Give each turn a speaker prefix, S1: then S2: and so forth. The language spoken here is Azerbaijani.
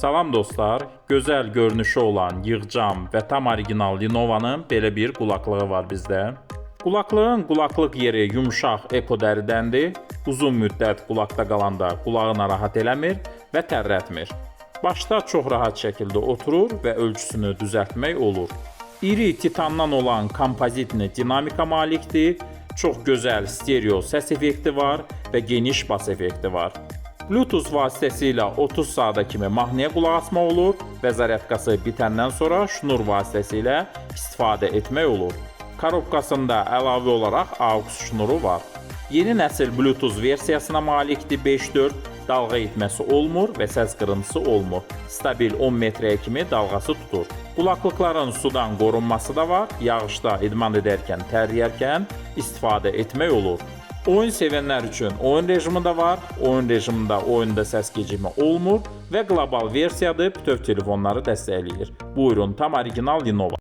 S1: Salam dostlar, gözəl görünüşü olan yığcam və tam orijinal Lenovo'nun belə bir qulaqlığı var bizdə. Qulaklığın qulaqlıq yeri yumşaq eko dəridəndir, uzun müddət qulaqda qalanda qulağı narahat eləmir və tərrətmir. Başda çox rahat şəkildə oturur və ölçüsünü düzəltmək olur. İri titandan olan kompozitli dinamika malikdir, çox gözəl stereo səs effekti var və geniş bas effekti var. Bluetooth vasitəsilə 30 saata kimi mahnıya qulaq asmaq olur və zaryadkası bitəndən sonra şnur vasitəsilə istifadə etmək olur. Korobkasında əlavə olaraq AUX şnuru var. Yeni nəsil Bluetooth versiyasına malikdir 5.4, dalğa itməsi olmur və səs qırıntısı olmur. Stabil 10 metrəyə kimi dalğası tutur. Qulaqlıqların sudan qorunması da var, yağışda idman edərkən, tərləyərkən istifadə etmək olur. Oyun sevənlər üçün oyun rejimi də var. Oyun rejimində oyunda səs gecikmə olmur və qlobal versiyada bütöv telefonları dəstəkləyir. Buyurun, tam orijinal Lenovo.